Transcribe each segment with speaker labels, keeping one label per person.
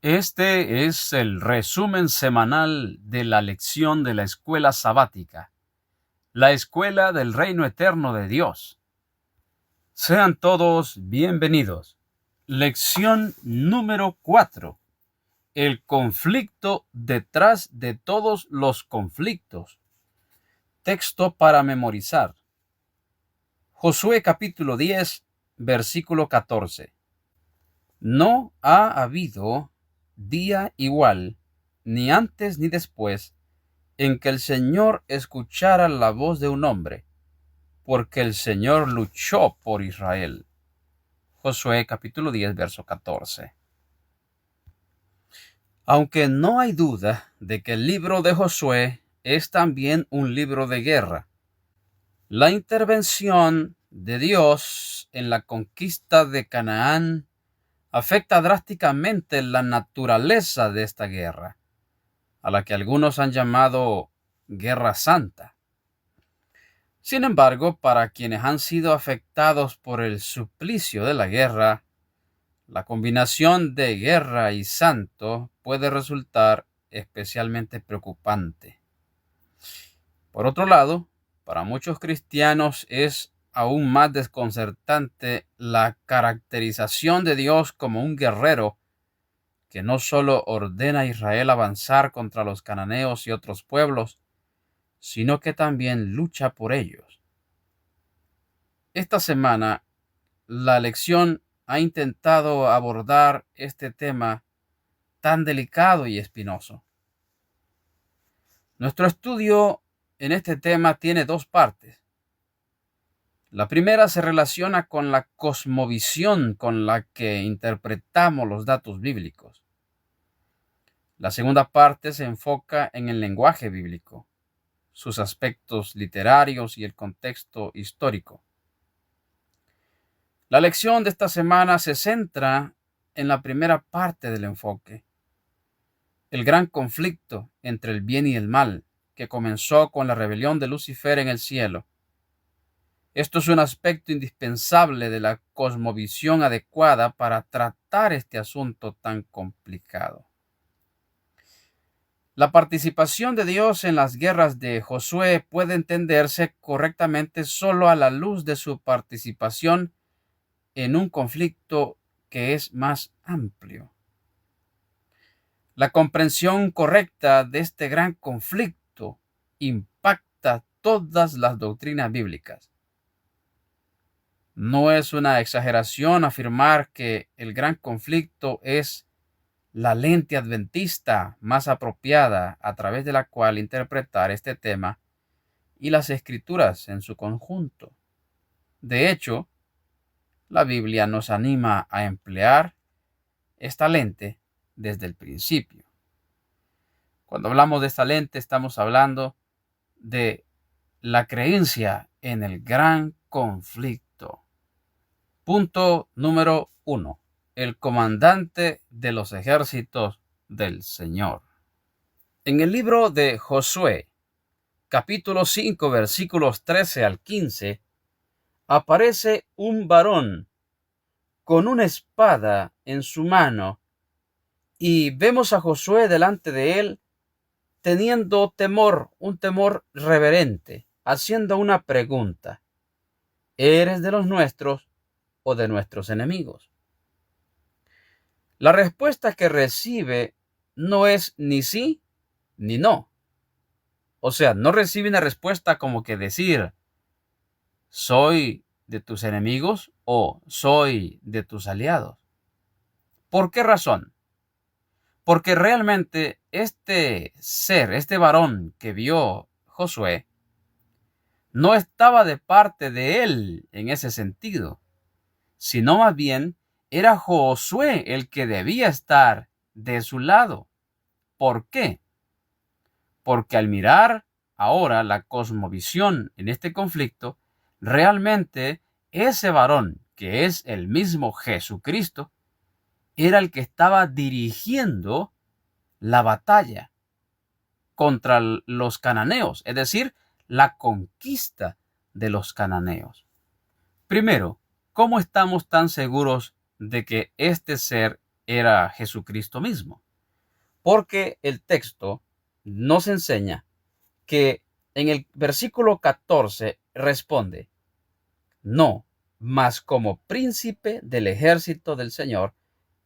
Speaker 1: Este es el resumen semanal de la lección de la escuela sabática, la escuela del reino eterno de Dios. Sean todos bienvenidos. Lección número 4. El conflicto detrás de todos los conflictos. Texto para memorizar. Josué capítulo 10, versículo 14. No ha habido día igual, ni antes ni después, en que el Señor escuchara la voz de un hombre, porque el Señor luchó por Israel. Josué capítulo 10, verso 14. Aunque no hay duda de que el libro de Josué es también un libro de guerra, la intervención de Dios en la conquista de Canaán afecta drásticamente la naturaleza de esta guerra, a la que algunos han llamado Guerra Santa. Sin embargo, para quienes han sido afectados por el suplicio de la guerra, la combinación de guerra y santo puede resultar especialmente preocupante. Por otro lado, para muchos cristianos es aún más desconcertante la caracterización de Dios como un guerrero que no solo ordena a Israel avanzar contra los cananeos y otros pueblos, sino que también lucha por ellos. Esta semana, la lección ha intentado abordar este tema tan delicado y espinoso. Nuestro estudio en este tema tiene dos partes. La primera se relaciona con la cosmovisión con la que interpretamos los datos bíblicos. La segunda parte se enfoca en el lenguaje bíblico, sus aspectos literarios y el contexto histórico. La lección de esta semana se centra en la primera parte del enfoque, el gran conflicto entre el bien y el mal, que comenzó con la rebelión de Lucifer en el cielo. Esto es un aspecto indispensable de la cosmovisión adecuada para tratar este asunto tan complicado. La participación de Dios en las guerras de Josué puede entenderse correctamente solo a la luz de su participación en un conflicto que es más amplio. La comprensión correcta de este gran conflicto impacta todas las doctrinas bíblicas. No es una exageración afirmar que el gran conflicto es la lente adventista más apropiada a través de la cual interpretar este tema y las escrituras en su conjunto. De hecho, la Biblia nos anima a emplear esta lente desde el principio. Cuando hablamos de esta lente, estamos hablando de la creencia en el gran conflicto. Punto número 1. El comandante de los ejércitos del Señor. En el libro de Josué, capítulo 5, versículos 13 al 15, aparece un varón con una espada en su mano y vemos a Josué delante de él teniendo temor, un temor reverente, haciendo una pregunta: ¿eres de los nuestros o de nuestros enemigos? La respuesta que recibe no es ni sí ni no. O sea, no recibe una respuesta como que decir soy de tus enemigos o soy de tus aliados. ¿Por qué razón? Porque realmente este ser, este varón que vio Josué, no estaba de parte de él en ese sentido, sino más bien era Josué el que debía estar de su lado. ¿Por qué? Porque al mirar ahora la cosmovisión en este conflicto, realmente ese varón, que es el mismo Jesucristo, era el que estaba dirigiendo la batalla contra los cananeos, es decir, la conquista de los cananeos. Primero, ¿cómo estamos tan seguros de que este ser era Jesucristo mismo. Porque el texto nos enseña que en el versículo 14 responde: no, mas como príncipe del ejército del Señor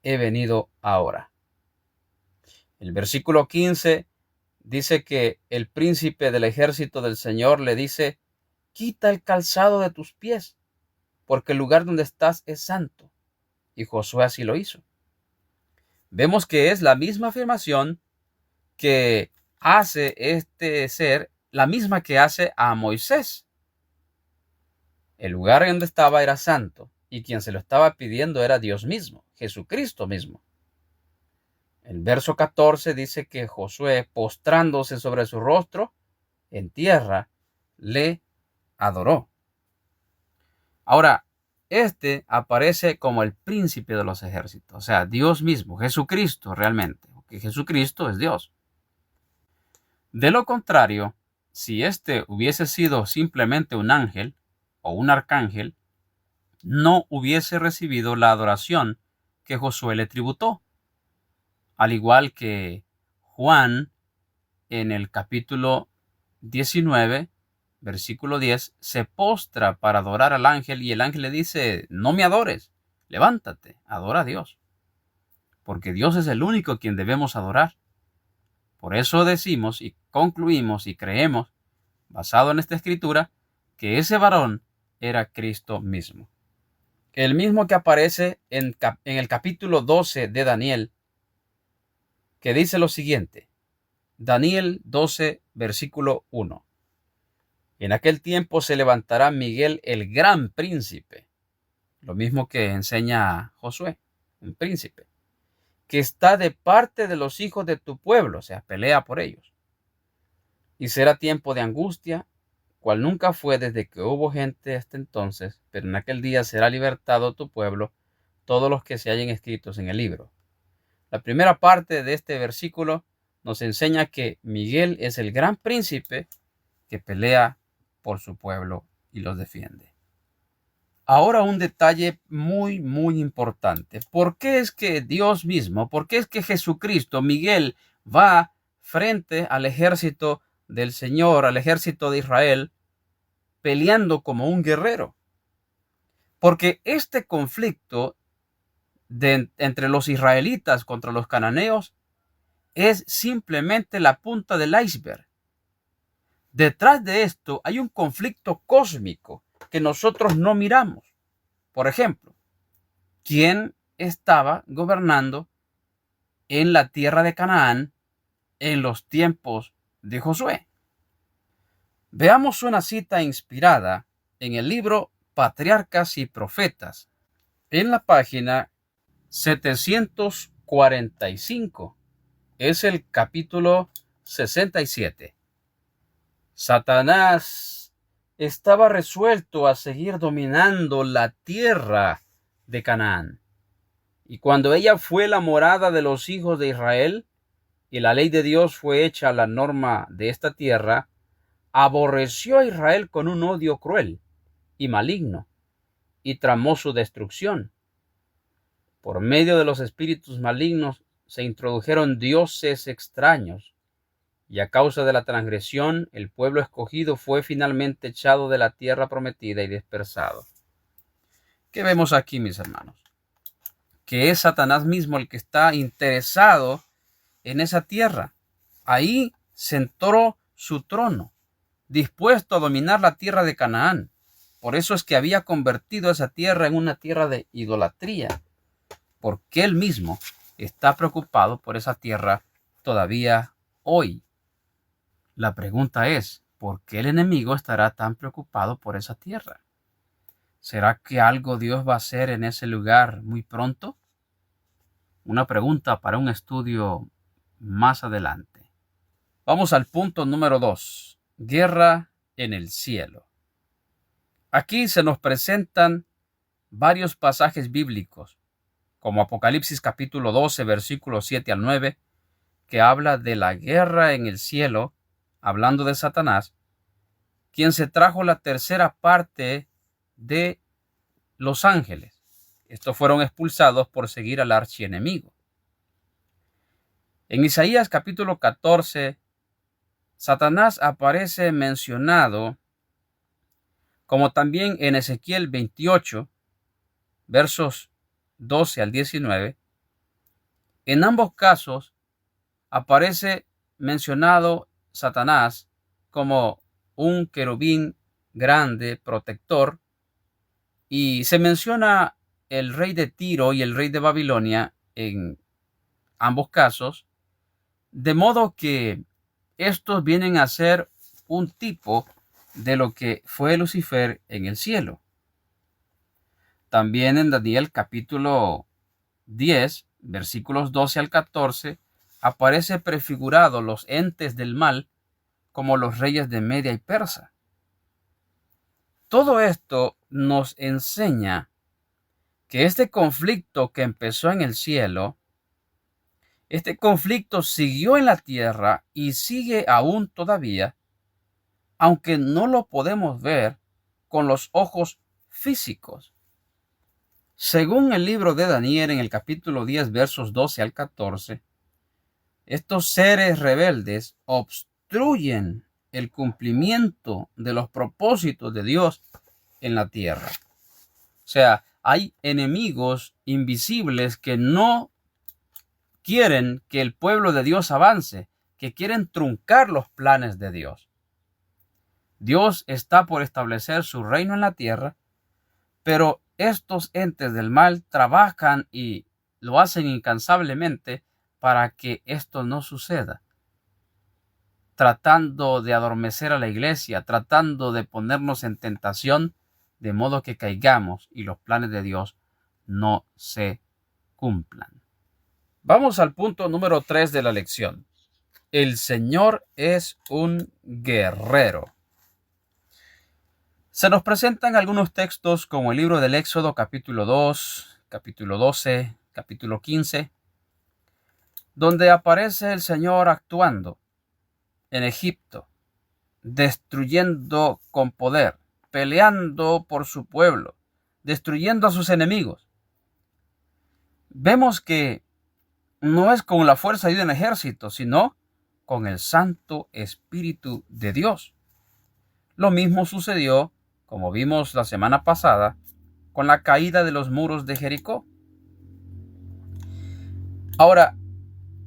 Speaker 1: he venido ahora. El versículo 15 dice que el príncipe del ejército del Señor le dice: quita el calzado de tus pies, porque el lugar donde estás es santo. Y Josué así lo hizo. Vemos que es la misma afirmación que hace este ser, la misma que hace a Moisés. El lugar donde estaba era santo, y quien se lo estaba pidiendo era Dios mismo, Jesucristo mismo. El verso 14 dice que Josué, postrándose sobre su rostro en tierra, le adoró. Ahora, este aparece como el príncipe de los ejércitos, o sea, Dios mismo, Jesucristo realmente, porque Jesucristo es Dios. De lo contrario, si este hubiese sido simplemente un ángel o un arcángel, no hubiese recibido la adoración que Josué le tributó. Al igual que Juan en el capítulo 19, versículo 10, se postra para adorar al ángel y el ángel le dice: no me adores, levántate, adora a Dios, porque Dios es el único quien debemos adorar. Por eso decimos y concluimos y creemos, basado en esta escritura, que ese varón era Cristo mismo. El mismo que aparece en el capítulo 12 de Daniel, que dice lo siguiente. Daniel 12, versículo 1. En aquel tiempo se levantará Miguel, el gran príncipe, lo mismo que enseña Josué, un príncipe, que está de parte de los hijos de tu pueblo, o sea, pelea por ellos. Y será tiempo de angustia, cual nunca fue desde que hubo gente hasta entonces, pero en aquel día será libertado tu pueblo, todos los que se hallen escritos en el libro. La primera parte de este versículo nos enseña que Miguel es el gran príncipe que pelea por su pueblo y los defiende. Ahora un detalle muy importante. ¿Por qué es que Dios mismo, por qué es que Jesucristo, Miguel, va frente al ejército del Señor, al ejército de Israel, peleando como un guerrero? Porque este conflicto entre los israelitas contra los cananeos es simplemente la punta del iceberg. Detrás de esto hay un conflicto cósmico que nosotros no miramos. Por ejemplo, ¿quién estaba gobernando en la tierra de Canaán en los tiempos de Josué? Veamos una cita inspirada en el libro Patriarcas y Profetas, en la página 745. Es el capítulo 67. Satanás estaba resuelto a seguir dominando la tierra de Canaán. Y cuando ella fue la morada de los hijos de Israel, y la ley de Dios fue hecha la norma de esta tierra, aborreció a Israel con un odio cruel y maligno, y tramó su destrucción. Por medio de los espíritus malignos se introdujeron dioses extraños, y a causa de la transgresión, el pueblo escogido fue finalmente echado de la tierra prometida y dispersado. ¿Qué vemos aquí, mis hermanos? Que es Satanás mismo el que está interesado en esa tierra. Ahí sentó su trono, dispuesto a dominar la tierra de Canaán. Por eso es que había convertido esa tierra en una tierra de idolatría, porque él mismo está preocupado por esa tierra todavía hoy. La pregunta es, ¿por qué el enemigo estará tan preocupado por esa tierra? ¿Será que algo Dios va a hacer en ese lugar muy pronto? Una pregunta para un estudio más adelante. Vamos al punto número 2. Guerra en el cielo. Aquí se nos presentan varios pasajes bíblicos, como Apocalipsis capítulo 12, versículos 7 al 9, que habla de la guerra en el cielo, hablando de Satanás, quien se trajo la tercera parte de los ángeles. Estos fueron expulsados por seguir al archienemigo. En Isaías capítulo 14, Satanás aparece mencionado, como también en Ezequiel 28, versos 12 al 19. En ambos casos aparece mencionado Satanás como un querubín grande, protector, y se menciona el rey de Tiro y el rey de Babilonia en ambos casos, de modo que estos vienen a ser un tipo de lo que fue Lucifer en el cielo. También en Daniel capítulo 10, versículos 12 al 14, aparece prefigurado los entes del mal como los reyes de Media y Persa. Todo esto nos enseña que este conflicto que empezó en el cielo, este conflicto siguió en la tierra y sigue aún todavía, aunque no lo podemos ver con los ojos físicos. Según el libro de Daniel en el capítulo 10, versos 12 al 14, estos seres rebeldes obstruyen el cumplimiento de los propósitos de Dios en la tierra. O sea, hay enemigos invisibles que no quieren que el pueblo de Dios avance, que quieren truncar los planes de Dios. Dios está por establecer su reino en la tierra, pero estos entes del mal trabajan y lo hacen incansablemente para que esto no suceda, tratando de adormecer a la iglesia, tratando de ponernos en tentación, de modo que caigamos y los planes de Dios no se cumplan. Vamos al punto número 3 de la lección. El Señor es un guerrero. Se nos presentan algunos textos como el libro del Éxodo capítulo 2, capítulo 12, capítulo 15, donde aparece el Señor actuando en Egipto, destruyendo con poder, peleando por su pueblo, destruyendo a sus enemigos. Vemos que no es con la fuerza de un ejército, sino con el Santo Espíritu de Dios. Lo mismo sucedió, como vimos la semana pasada, con la caída de los muros de Jericó. Ahora,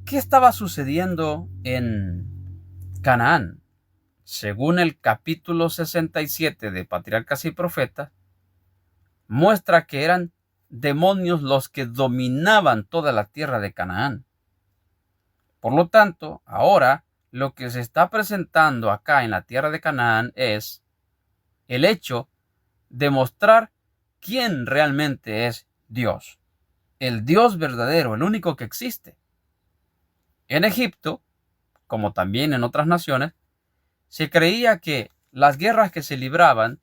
Speaker 1: ¿qué estaba sucediendo en Canaán? Según el capítulo 67 de Patriarcas y Profetas, muestra que eran demonios los que dominaban toda la tierra de Canaán. Por lo tanto, ahora lo que se está presentando acá en la tierra de Canaán es el hecho de mostrar quién realmente es Dios, el Dios verdadero, el único que existe. En Egipto, como también en otras naciones, se creía que las guerras que se libraban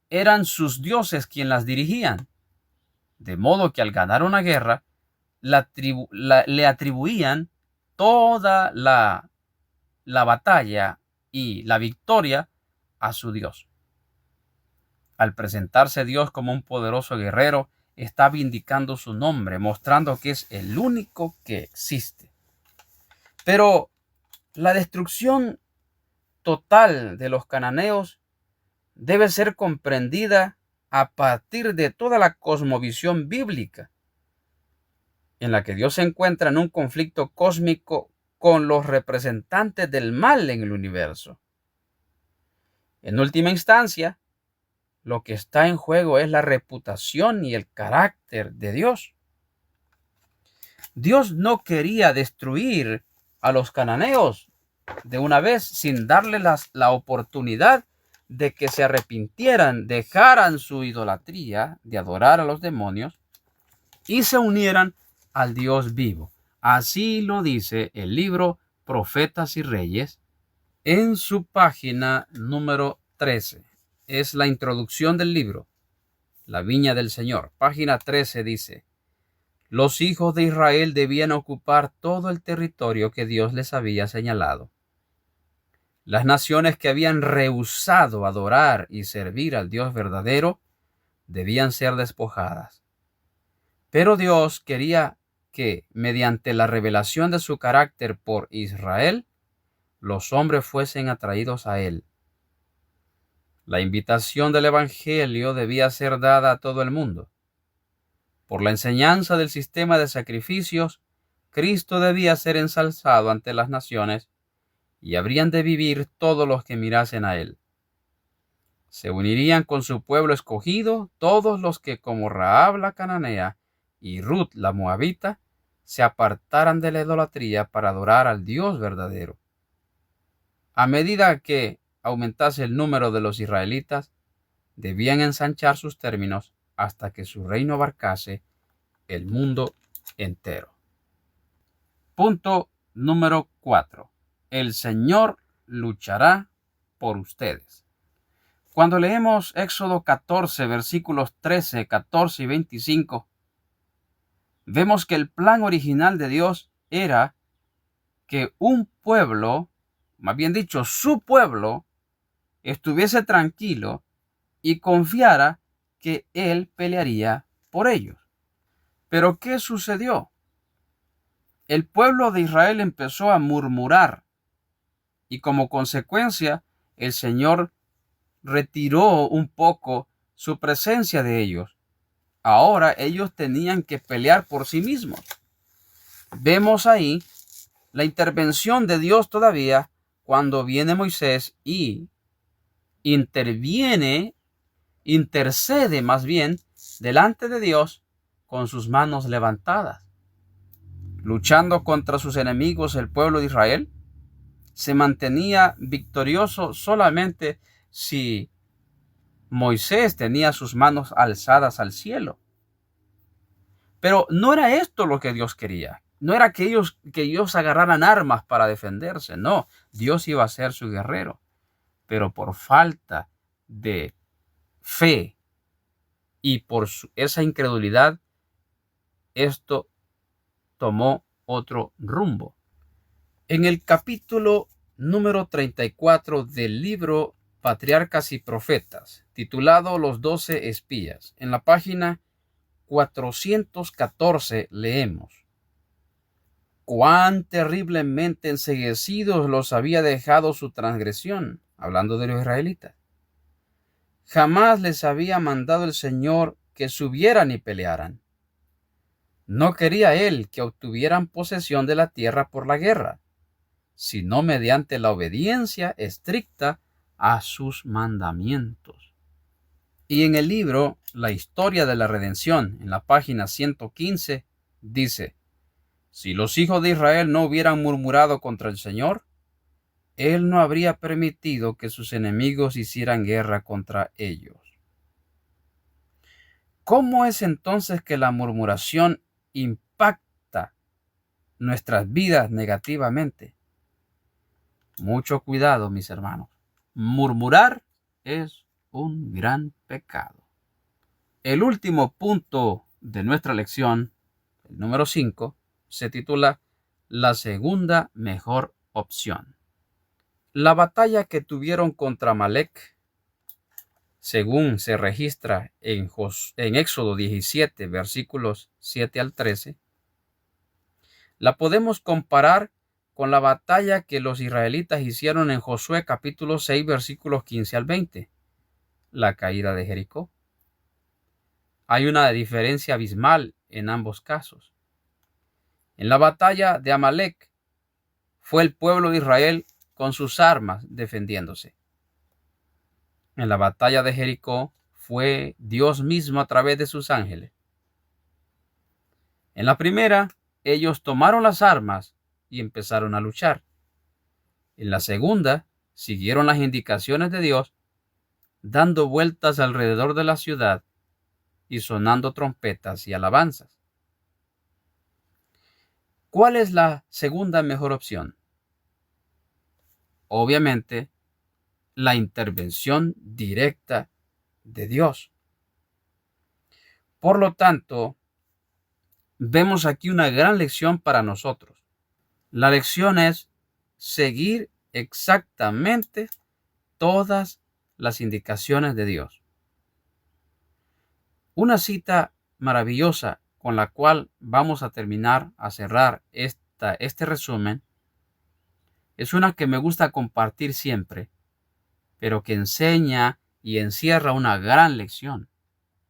Speaker 1: eran sus dioses quienes las dirigían, de modo que al ganar una guerra le atribuían toda la batalla y la victoria a su Dios. Al presentarse Dios como un poderoso guerrero, está vindicando su nombre, mostrando que es el único que existe. Pero la destrucción total de los cananeos debe ser comprendida a partir de toda la cosmovisión bíblica, en la que Dios se encuentra en un conflicto cósmico con los representantes del mal en el universo. En última instancia, lo que está en juego es la reputación y el carácter de Dios. Dios no quería destruir a los cananeos de una vez sin darles la oportunidad de que se arrepintieran, dejaran su idolatría de adorar a los demonios y se unieran al Dios vivo. Así lo dice el libro Profetas y Reyes en su página número 13. Es la introducción del libro, La Viña del Señor. Página 13 dice: los hijos de Israel debían ocupar todo el territorio que Dios les había señalado. Las naciones que habían rehusado adorar y servir al Dios verdadero debían ser despojadas. Pero Dios quería que, mediante la revelación de su carácter por Israel, los hombres fuesen atraídos a él. La invitación del Evangelio debía ser dada a todo el mundo. Por la enseñanza del sistema de sacrificios, Cristo debía ser ensalzado ante las naciones y habrían de vivir todos los que mirasen a él. Se unirían con su pueblo escogido todos los que, como Rahab la cananea y Ruth la moabita, se apartaran de la idolatría para adorar al Dios verdadero. A medida que aumentase el número de los israelitas, debían ensanchar sus términos hasta que su reino abarcase el mundo entero. Punto número 4. El Señor luchará por ustedes. Cuando leemos Éxodo 14, versículos 13, 14 y 25, vemos que el plan original de Dios era que un pueblo, más bien dicho, su pueblo, estuviese tranquilo y confiara que Él pelearía por ellos. Pero ¿qué sucedió? El pueblo de Israel empezó a murmurar y como consecuencia el Señor retiró un poco su presencia de ellos. Ahora ellos tenían que pelear por sí mismos. Vemos ahí la intervención de Dios todavía cuando viene Moisés y intercede más bien delante de Dios con sus manos levantadas. Luchando contra sus enemigos, el pueblo de Israel se mantenía victorioso solamente si Moisés tenía sus manos alzadas al cielo. Pero no era esto lo que Dios quería. No era que ellos agarraran armas para defenderse. No, Dios iba a ser su guerrero. Pero por falta de fe y por esa incredulidad, esto tomó otro rumbo. En el capítulo número 34 del libro Patriarcas y Profetas, titulado Los 12 Espías, en la página 414 leemos: cuán terriblemente enceguecidos los había dejado su transgresión, hablando de los israelitas. Jamás les había mandado el Señor que subieran y pelearan. No quería él que obtuvieran posesión de la tierra por la guerra, sino mediante la obediencia estricta a sus mandamientos. Y en el libro La historia de la redención, en la página 115, dice: si los hijos de Israel no hubieran murmurado contra el Señor, Él no habría permitido que sus enemigos hicieran guerra contra ellos. ¿Cómo es entonces que la murmuración impacta nuestras vidas negativamente? Mucho cuidado, mis hermanos. Murmurar es un gran pecado. El último punto de nuestra lección, el número 5, se titula La segunda mejor opción. La batalla que tuvieron contra Amalek, según se registra en Éxodo 17, versículos 7 al 13, la podemos comparar con la batalla que los israelitas hicieron en Josué capítulo 6, versículos 15 al 20, la caída de Jericó. Hay una diferencia abismal en ambos casos. En la batalla de Amalek fue el pueblo de Israel con sus armas defendiéndose. En la batalla de Jericó fue Dios mismo a través de sus ángeles. En la primera, ellos tomaron las armas y empezaron a luchar. En la segunda, siguieron las indicaciones de Dios, dando vueltas alrededor de la ciudad y sonando trompetas y alabanzas. ¿Cuál es la segunda mejor opción? Obviamente, la intervención directa de Dios. Por lo tanto, vemos aquí una gran lección para nosotros. La lección es seguir exactamente todas las indicaciones de Dios. Una cita maravillosa con la cual vamos a terminar, a cerrar este resumen, es una que me gusta compartir siempre, pero que enseña y encierra una gran lección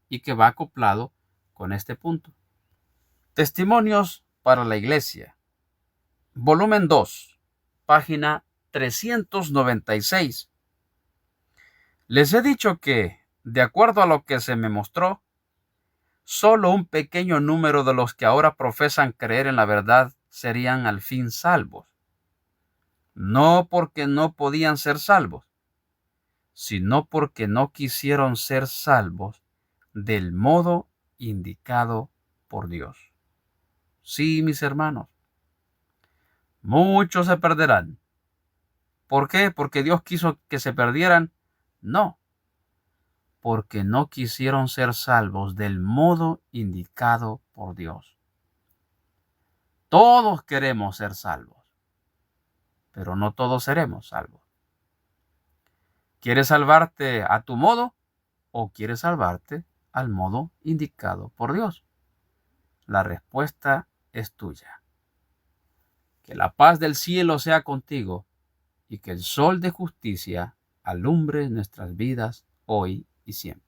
Speaker 1: y que va acoplado con este punto. Testimonios para la Iglesia, volumen 2, página 396. Les he dicho que, de acuerdo a lo que se me mostró, solo un pequeño número de los que ahora profesan creer en la verdad serían al fin salvos. No porque no podían ser salvos, sino porque no quisieron ser salvos del modo indicado por Dios. Sí, mis hermanos, muchos se perderán. ¿Por qué? ¿Porque Dios quiso que se perdieran? No, porque no quisieron ser salvos del modo indicado por Dios. Todos queremos ser salvos, pero no todos seremos salvos. ¿Quieres salvarte a tu modo o quieres salvarte al modo indicado por Dios? La respuesta es tuya. Que la paz del cielo sea contigo y que el sol de justicia alumbre nuestras vidas hoy y siempre.